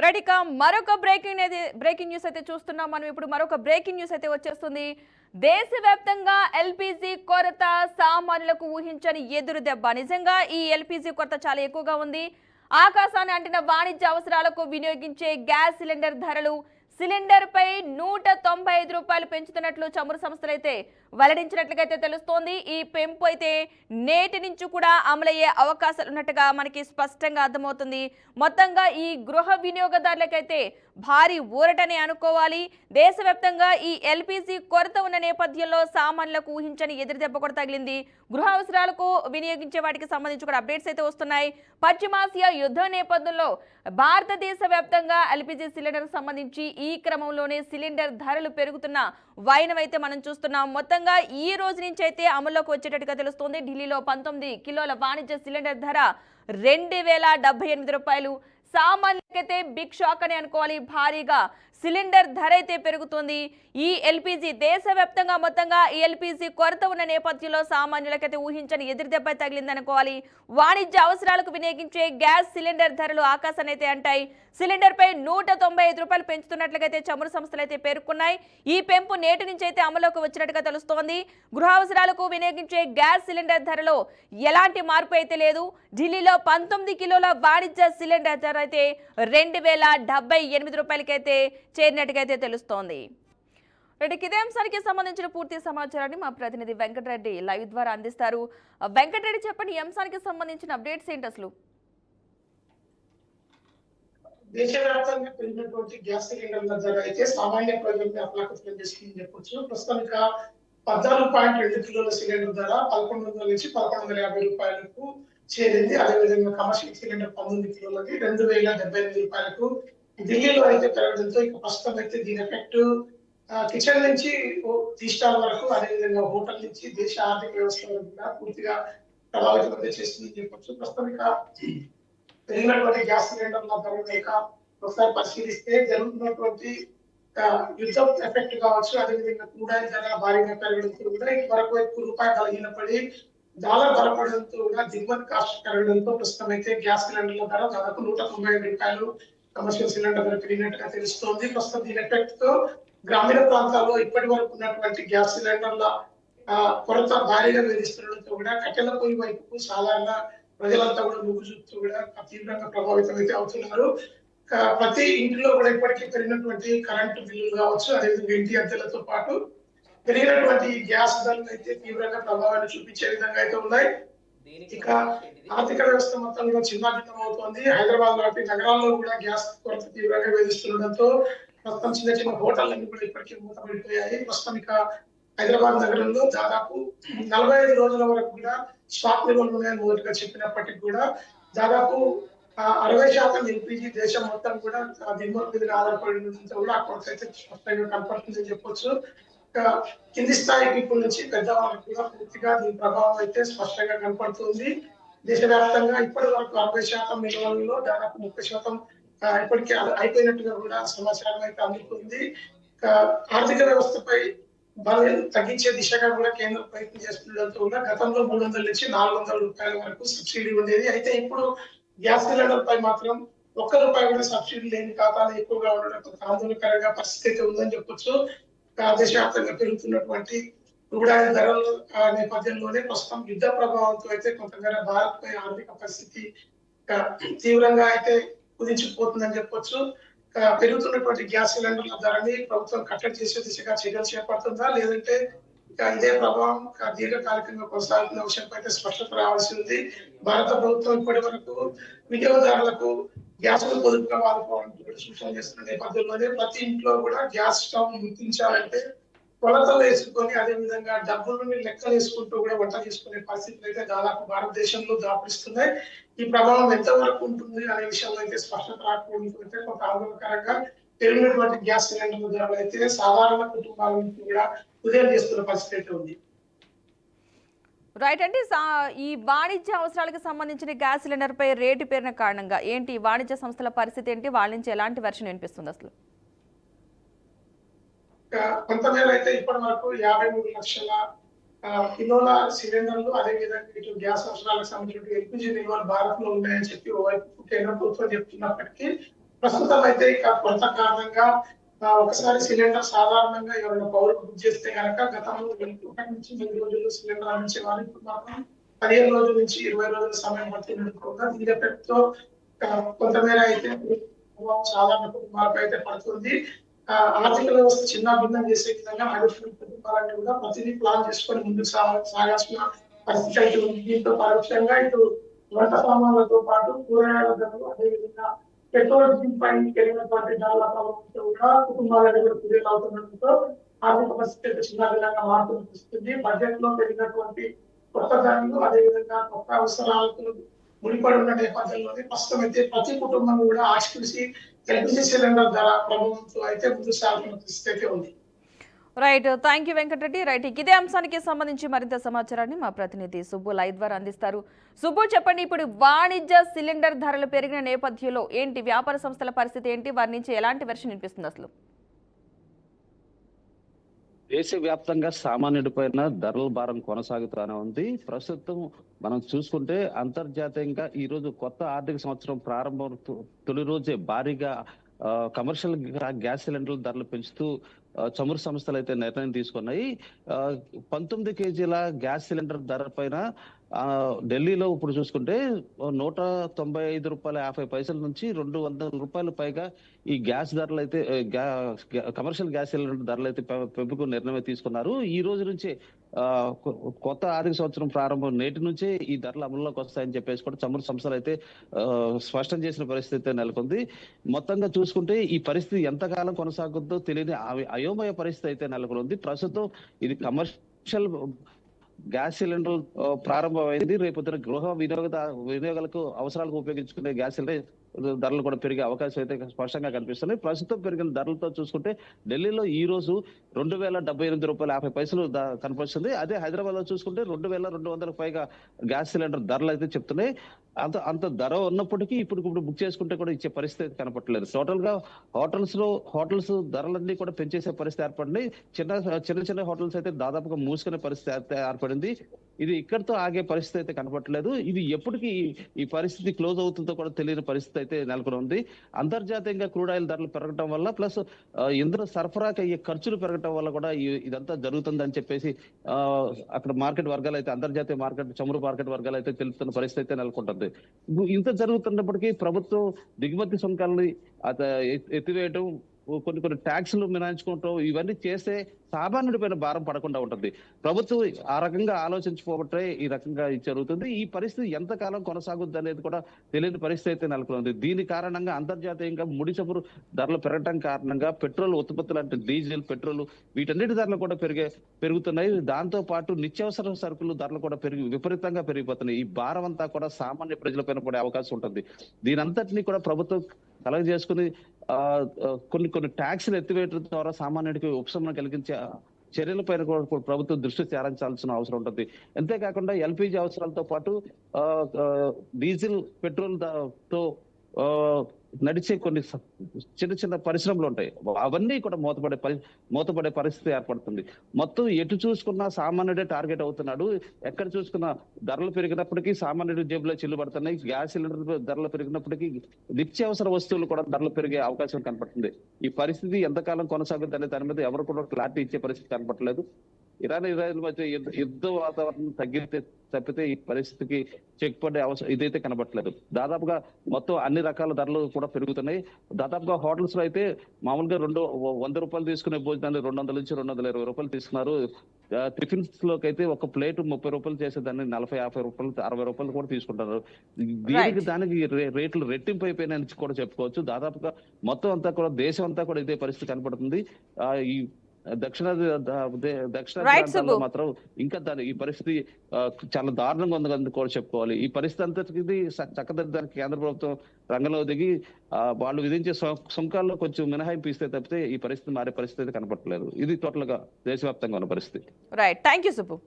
Right ఇక మరొక breaking news అయితే చూస్తున్నాం మనం ఇప్పుడు మరొక బ్రేకింగ్ న్యూస్ అయితే వచ్చేస్తుంది. దేశవ్యాప్తంగా ఎల్‌పీజీ కొరత సామాన్యులకు ఊహించని ఎదురు దెబ్బ. నిజంగా ఈ ఎల్‌పీజీ కొరత చాలా ఎక్కువగా ఉంది. ఆకాశాన్ని అంటిన వాణిజ్య అవసరాలకు వినియోగించే గ్యాస్ సిలిండర్ ధరలు సిలిండర్ పై రూ. 195 పెంచుతున్నట్లు చమురు సంస్థలైతే వెల్లడించినట్లుగా తెలుస్తోంది. ఈ పెంపు అయితే నేటి నుంచి కూడా అమలయ్యే అవకాశాలు ఉన్నట్టుగా మనకి స్పష్టంగా అర్థమవుతుంది. మొత్తంగా ఈ గృహ వినియోగదారులకైతే భారీ ఊరటనే అనుకోవాలి. దేశవ్యాప్తంగా ఈ ఎల్‌పీజీ కొరత ఉన్న నేపథ్యంలో సామాన్యులకు ఊహించని ఎదురుదెబ్బ కూడా తగిలింది. గృహ అవసరాలకు వినియోగించే వాటికి సంబంధించి కూడా అప్డేట్స్ అయితే వస్తున్నాయి. పశ్చిమాసియా యుద్ధం నేపథ్యంలో భారతదేశ వ్యాప్తంగా ఎల్‌పీజీ సిలిండర్ సంబంధించి ఈ క్రమంలోనే సిలిండర్ ధరలు పెరుగుతున్న వైనం అయితే మనం చూస్తున్నాం. మొత్తంగా ఈ రోజు నుంచి అయితే అమల్లోకి వచ్చేటట్టుగా తెలుస్తోంది. ఢిల్లీలో 19 కిలోల వాణిజ్య సిలిండర్ ధర రూ. 2078. సామాన్యులకైతే బిగ్ షాక్ అని అనుకోవాలి. భారీగా సిలిండర్ ధర అయితే పెరుగుతుంది. ఈ ఎల్‌పీజీ దేశవ్యాప్తంగా మొత్తంగా ఈ ఎల్‌పీజీ కొరత ఉన్న నేపథ్యంలో సామాన్యులకైతే ఊహించని ఎదురుదెబ్బ తగిలిందనుకోవాలి. వాణిజ్య అవసరాలకు వినియోగించే గ్యాస్ సిలిండర్ ధరలు ఆకాశాన్ని అయితే అంటాయి. సిలిండర్ పై రూ. 195 పెంచుతున్నట్లుగా చమురు సంస్థలు అయితే పేర్కొన్నాయి. ఈ పెంపు నేటి నుంచి అయితే అమలులోకి వచ్చినట్టుగా తెలుస్తోంది. గృహ అవసరాలకు వినియోగించే గ్యాస్ సిలిండర్ ధరలో ఎలాంటి మార్పు అయితే లేదు. ఢిల్లీలో 19 కిలోల వాణిజ్య సిలిండర్ ధర అయితే రూ. 2078 చేరినట్టుగా తెలుస్తోంది. రెడ్డికి ఇదే అంశానికి సంబంధించిన పూర్తి సమాచారాన్ని మా ప్రతినిధి వెంకటరెడ్డి లైవ్ ద్వారా అందిస్తారు. వెంకటరెడ్డి, చెప్పండి, ఈ అంశానికి సంబంధించిన అప్డేట్స్ ఏంటి అసలు? దేశవ్యాప్తంగా పెరిగినటువంటి గ్యాస్ సిలిండర్ల ధర అయితే సామాన్య ప్రజలకు అప్లాకుతం చేస్తుందని చెప్పొచ్చు. ప్రస్తుతానికి 14.2 కిలోల సిలిండర్ ధర 1100 నుంచి 1150 రూపాయలకు చేరింది. అదేవిధంగా కమర్షియల్ సిలిండర్ 19 కిలోలకి రూ. 2078 ఢిల్లీలో అయితే పెరగడంతో ఇక ప్రస్తుతం అయితే దీని ఎఫెక్ట్ కిచెన్ నుంచి టీ స్టాల్ వరకు, అదేవిధంగా హోటల్ నుంచి దేశ ఆర్థిక వ్యవస్థ వరకు కూడా పూర్తిగా ప్రభావితం అయితే చేస్తుందని చెప్పొచ్చు. ప్రస్తుతం పెరిగినటువంటి గ్యాస్ సిలిండర్ల ధర లేక ఒకసారి పరిశీలిస్తే జరుగుతున్నటువంటి యుద్ధం ఎఫెక్ట్ కావచ్చు, అదేవిధంగా క్రూడాయిల్ ధర భారీగా పెరగడంతో కూడా ఇటువరకు ఎక్కువ రూపాయి బలహీనపడి డాలర్ బలపడడంతో కూడా దిగుమతి కాస్ట్ పెరగడంతో ప్రస్తుతం అయితే గ్యాస్ సిలిండర్ల ధర దాదాపు రూ. 195 కమర్షియల్ సిలిండర్ ధర పెరిగినట్టుగా తెలుస్తోంది. ప్రస్తుతం దీని ఎఫెక్ట్ తో గ్రామీణ ప్రాంతాల్లో ఇప్పటి వరకు ఉన్నటువంటి గ్యాస్ సిలిండర్ల కొరత భారీగా వేధిస్తుండడంతో కూడా కట్టెల పొయ్యి వైపుకు సాధారణ ప్రజలంతా కూడా మొగ్గు చూపుతూ కూడా తీవ్రంగా ప్రభావితం అయితే అవుతున్నారు. ప్రతి ఇంటిలో కూడా ఇప్పటికీ పెరిగినటువంటి కరెంటు బిల్లులు కావచ్చు, అదేవిధంగా ఇంటి అద్దెలతో పాటు పెరిగినటువంటి గ్యాస్ ధరలు అయితే తీవ్రంగా ప్రభావాన్ని చూపించే విధంగా అయితే ఉన్నాయి. ఇక ఆర్థిక వ్యవస్థ మొత్తం కూడా చిన్నాభిన్నం అవుతోంది. హైదరాబాద్ లాంటి నగరాల్లో కూడా గ్యాస్ కొరత తీవ్రంగా వేధిస్తుండడంతో ప్రస్తుతం చిన్న చిన్న హోటళ్ళన్నీ కూడా ఇప్పటికీ మూతపడిపోయాయి. ప్రస్తుతం హైదరాబాద్ నగరంలో దాదాపు 45 రోజుల వరకు కూడా స్టాక్ నిల్వలు ఉన్నాయని మొదటగా చెప్పినప్పటికీ కూడా దాదాపు 60% ఎల్‌పీజీ దేశం మొత్తం కూడా దిగుమతి మీద ఆధారపడినందుకు కూడా ఆ కొరత అయితే స్పష్టంగా కనపడుతుందని చెప్పొచ్చు. కింది స్థాయి పీపుల్ నుంచి పెద్దవాళ్ళకి కూడా పూర్తిగా దీని ప్రభావం అయితే స్పష్టంగా కనపడుతుంది. దేశవ్యాప్తంగా ఇప్పటి వరకు 60% నిల్వలలో దాదాపు 30% ఇప్పటికీ అయిపోయినట్టుగా కూడా సమాచారం అయితే అందుతుంది. ఆర్థిక వ్యవస్థపై బలం తగ్గించే దిశగా కూడా కేంద్రం ప్రయత్నం చేస్తుండడంతో కూడా గతంలో 300 నుంచి 400 రూపాయల వరకు సబ్సిడీ ఉండేది. అయితే ఇప్పుడు గ్యాస్ సిలిండర్ పై మాత్రం ₹1 కూడా సబ్సిడీ లేని ఖాతాలు ఎక్కువగా ఉండడంతో ఆందోళనకరంగా పరిస్థితి అయితే ఉందని చెప్పొచ్చు. దేశవ్యాప్తంగా పెరుగుతున్నటువంటి క్రూడాయిల్ ధరల నేపథ్యంలోనే ప్రస్తుతం యుద్ధ ప్రభావంతో అయితే కొంతమేర భారత్ పై ఆర్థిక పరిస్థితి తీవ్రంగా అయితే కుదించుకుపోతుందని చెప్పొచ్చు. పెరుగుతున్నటువంటి గ్యాస్ సిలిండర్ల ధరని ప్రభుత్వం కట్టడి చేసే దిశగా చర్యలు చేపడుతుందా, లేదంటే ఇదే ప్రభావం దీర్ఘకాలికంగా కొనసాగుతున్న విషయంపై అయితే స్పష్టత రావాల్సి ఉంది. భారత ప్రభుత్వం ఇప్పటి వరకు వినియోగదారులకు గ్యాస్ పొదుపుగా వాడుకోవాలని సూచన చేస్తున్న నేపథ్యంలోనే ప్రతి ఇంట్లో కూడా గ్యాస్ స్టవ్ గుర్తించాలంటే కొలతలు వేసుకొని, అదే విధంగా డబ్బులని లెక్కలు వేసుకుంటూ కూడా వంట చేసుకునే పరిస్థితులు అయితే దాదాపు భారతదేశంలో దాపురిస్తున్నాయి. ఈ ప్రభావం ఎంతవరకు ఉంటుంది అనే విషయంలో అయితే స్పష్టత రాకపోవడంతో అయితే కొంత ఆందోళనకరంగా పెరిగినటువంటి గ్యాస్ సిలిండర్ల ధరలు అయితే సాధారణ కుటుంబాలను కూడా ఉదయం చేస్తున్న పరిస్థితి అయితే ఉంది. రైట్. అంటే ఈ వాణిజ్య అవసరాలకు సంబంధించిన గ్యాస్ సిలిండర్ పై రేటు పెరిగిన కారణంగా ఏంటి వాణిజ్య సంస్థల పరిస్థితి ఏంటి? వాళ్ళ నుంచి ఎలాంటి వెర్షన్ వినిపిస్తుంది అసలు? కొంతమేర అయితే ఇప్పటి వరకు 53 లక్షల కిలోల సిలిండర్లు, అదేవిధంగా ఇటు గ్యాస్ అవసరాలకు సంబంధించిన ఎల్‌పీజీ నిల్వలు భారత్ లో ఉన్నాయని చెప్పి ఓవైపు కేంద్ర ప్రభుత్వం చెప్తున్నప్పటికీ ప్రస్తుతం అయితే ఇక కొరత కారణంగా ఒకసారి సిలిండర్ సాధారణంగా ఎవరైనా పౌరులు బుక్ చేస్తే కనుక గతంలో 1 నుంచి 3 రోజుల్లో సిలిండర్ అందించేవారు. ఇప్పుడు మాత్రం 15 రోజుల నుంచి 20 రోజుల సమయం పడుతుంది అనుకోగా దీని ఎఫెక్ట్ తో కొంతమేర అయితే ప్రభావం సాధారణ కుటుంబాలపై అయితే పడుతుంది. ఆర్థిక వ్యవస్థ చిన్న భిన్నం చేసే విధంగా నడుస్తున్న కుటుంబాలన్నీ కూడా ప్రతిదీ ప్లాన్ చేసుకొని ముందుకు సాగాల్సిన పరిస్థితి అయితే ఉంది. దీంతో పరోక్షంగా ఇటు వంట సామాన్లతో పాటు కూరగాయల ధరలు అదేవిధంగా పెట్రోల్ డీజిల్ పై పెరిగినటువంటి ధరల ప్రభావంతో కూడా కుటుంబాలను కూడా కుదేలవుతుండటంతో ఆర్థిక పరిస్థితి అయితే చిన్న భిన్నంగా మారుతుంది. బడ్జెట్ లో పెరిగినటువంటి కొత్త ధరలు అదేవిధంగా కొత్త అవసరాలకు ముడిపడి ఉన్న నేపథ్యంలోనే ప్రస్తుతం అయితే ప్రతి కుటుంబం కూడా ఆశించి ఎల్పిజి సిలిండర్ ధర ప్రభావంతో అయితే ముందు సాగుతున్న పరిస్థితి అయితే ఉంది. Right, thank you Venkata Reddy. Right, ఇదే అంశానికి సంబంధించి మరింత సమాచారాన్ని మా ప్రతినిధి సుబ్బు లైవ్ ద్వారా అందిస్తారు. సుబ్బు, చెప్పండి, ఇప్పుడు వాణిజ్య సిలిండర్ ధరలు పెరిగిన నేపథ్యంలో ఏంటి వ్యాపార సంస్థల పరిస్థితి ఏంటి, వారి నుంచి ఎలాంటి వెర్షన్ వినిపిస్తుంది అసలు? దేశవ్యాప్తంగా సామాన్యుడి పైన ధరల భారం కొనసాగుతూనే ఉంది. ప్రస్తుతం మనం చూసుకుంటే అంతర్జాతీయంగా ఈ రోజు కొత్త ఆర్థిక సంవత్సరం ప్రారంభం తొలి రోజే భారీగా కమర్షియల్ గ్యాస్ సిలిండర్ల ధరలు పెంచుతూ చమురు సంస్థలు అయితే నిర్ణయం తీసుకున్నాయి. 19 కేజీల గ్యాస్ సిలిండర్ ధర పైన ఢిల్లీలో ఇప్పుడు చూసుకుంటే ₹195.50 నుంచి ₹200 పైగా ఈ గ్యాస్ ధరలు అయితే కమర్షియల్ గ్యాస్ సిలిండర్ ధరలు అయితే పెంపుకు నిర్ణయం తీసుకున్నారు. ఈ రోజు నుంచి కొత్త ఆర్థిక సంవత్సరం ప్రారంభం నేటి నుంచే ఈ ధరలు అమల్లోకి వస్తాయని చెప్పేసి కూడా చమురు సంస్థలు అయితే స్పష్టం చేసిన పరిస్థితి నెలకొంది. మొత్తంగా చూసుకుంటే ఈ పరిస్థితి ఎంతకాలం కొనసాగుతుందో తెలియని అయోమయ పరిస్థితి అయితే నెలకొంది. ప్రస్తుతం ఇది కమర్షియల్ గ్యాస్ సిలిండర్ ప్రారంభమైంది. రేపొద్దున గృహ వినియోగాలకు అవసరాలకు ఉపయోగించుకునే గ్యాస్ సిలిండర్ ధరలు కూడా పెరిగే అవకాశం అయితే స్పష్టంగా కనిపిస్తున్నాయి. ప్రస్తుతం పెరిగిన ధరలతో చూసుకుంటే ఢిల్లీలో ఈ రోజు ₹2,078.50 కనిపిస్తుంది. అదే హైదరాబాద్ లో చూసుకుంటే 2,200 పైగా గ్యాస్ సిలిండర్ ధరలు అయితే చెప్తున్నాయి. అంత ధర ఉన్నప్పటికీ ఇప్పుడు బుక్ చేసుకుంటే కూడా ఇచ్చే పరిస్థితి కనపట్లేదు. టోటల్ గా హోటల్స్ ధరలన్నీ కూడా పెంచేసే పరిస్థితి ఏర్పడింది. చిన్న హోటల్స్ అయితే దాదాపుగా మూసుకునే పరిస్థితి ఏర్పడింది. ఇది ఇక్కడితో ఆగే పరిస్థితి అయితే కనపట్లేదు. ఇది ఎప్పటికీ ఈ పరిస్థితి క్లోజ్ అవుతుందో కూడా తెలియని పరిస్థితి అయితే నెలకొని ఉంది. అంతర్జాతీయంగా క్రూడ్ ఆయిల్ ధరలు పెరగడం వల్ల ప్లస్ ఇంధన సరఫరాకి అయ్యే ఖర్చులు పెరగడం వల్ల కూడా ఇదంతా జరుగుతుందని చెప్పేసి అక్కడ మార్కెట్ వర్గాలు అయితే అంతర్జాతీయ చమురు మార్కెట్ వర్గాలు అయితే తెలుపుతున్న పరిస్థితి అయితే నెలకొంటుంది. ఇంత జరుగుతున్నప్పటికీ ప్రభుత్వం దిగుమతి సుంకాలని ఎత్తివేయడం, కొన్ని ట్యాక్స్లు మినాయించుకుంటాం, ఇవన్నీ చేస్తే సామాన్యుడి పైన భారం పడకుండా ఉంటుంది. ప్రభుత్వం ఆ రకంగా ఆలోచించుకోబట్టే ఈ రకంగా జరుగుతుంది. ఈ పరిస్థితి ఎంతకాలం కొనసాగుద్ది అనేది కూడా తెలియని పరిస్థితి అయితే నెలకొంది. దీని కారణంగా అంతర్జాతీయంగా ముడి చమురు ధరలు పెరగడం కారణంగా పెట్రోల్ ఉత్పత్తులు అంటే డీజిల్, పెట్రోల్ వీటన్నిటి ధరలు కూడా పెరుగుతున్నాయి. దాంతో పాటు నిత్యావసర సరుకులు ధరలు కూడా విపరీతంగా పెరిగిపోతున్నాయి. ఈ భారం అంతా కూడా సామాన్య ప్రజలపైన పడే అవకాశం ఉంటుంది. దీనంతటినీ కూడా ప్రభుత్వం కలగజేసుకుని కొన్ని ట్యాక్స్లు ఎత్తివేయడం ద్వారా సామాన్యుడికి ఉపశమనం కలిగించే చర్యలపైన కూడా ప్రభుత్వం దృష్టి సారించాల్సిన అవసరం ఉంటుంది. అంతేకాకుండా ఎల్పిజి అవసరాలతో పాటు డీజిల్, పెట్రోల్ తో నడిచే కొన్ని చిన్న పరిశ్రమలు ఉంటాయి. అవన్నీ కూడా మూతపడే పరిస్థితి ఏర్పడుతుంది. మొత్తం ఎటు చూసుకున్నా సామాన్యుడే టార్గెట్ అవుతున్నాడు. ఎక్కడ చూసుకున్నా ధరలు పెరిగినప్పటికీ సామాన్యుడి జేబులో చిల్లు పడుతున్నాయి. గ్యాస్ సిలిండర్ ధరలు పెరిగినప్పటికీ నిత్యావసర వస్తువులు కూడా ధరలు పెరిగే అవకాశం కనపడుతుంది. ఈ పరిస్థితి ఎంతకాలం కొనసాగుతుంది అనే దాని మీద ఎవరు కూడా క్లారిటీ ఇచ్చే పరిస్థితి కనపడలేదు. ఇజ్రాయెల్ మధ్య యుద్ధ వాతావరణం తప్పితే ఈ పరిస్థితికి చెక్ పడే అవసరం ఇదైతే కనబట్టలేదు. దాదాపుగా మొత్తం అన్ని రకాల ధరలు కూడా పెరుగుతున్నాయి. దాదాపుగా హోటల్స్ లో అయితే మామూలుగా ₹100 తీసుకునే భోజనాలు 200 నుంచి ₹220 తీసుకున్నారు. టిఫిన్స్ లోకి అయితే ఒక ప్లేట్ ₹30 చేసేదాన్ని ₹40-50, ₹60 కూడా తీసుకుంటారు. దానికి రేట్లు రెట్టింపు అయిపోయినాయని కూడా చెప్పుకోవచ్చు. దాదాపుగా మొత్తం అంతా కూడా దేశం అంతా కూడా ఇదే పరిస్థితి కనపడుతుంది. ఈ దక్షిణాది ప్రాంతాల్లో మాత్రం ఇంకా ఈ పరిస్థితి చాలా దారుణంగా ఉందని కూడా చెప్పుకోవాలి. ఈ పరిస్థితి అంతటికి చక్కదిద్దడానికి కేంద్ర ప్రభుత్వం రంగంలో దిగి వాళ్ళు విధించే సుంకాల్లో కొంచెం మినహాయింపు ఇస్తే తప్పితే ఈ పరిస్థితి మారే పరిస్థితి కనపడలేదు. ఇది టోటల్ గా దేశవ్యాప్తంగా ఉన్న పరిస్థితి. Right, thank you Subbu.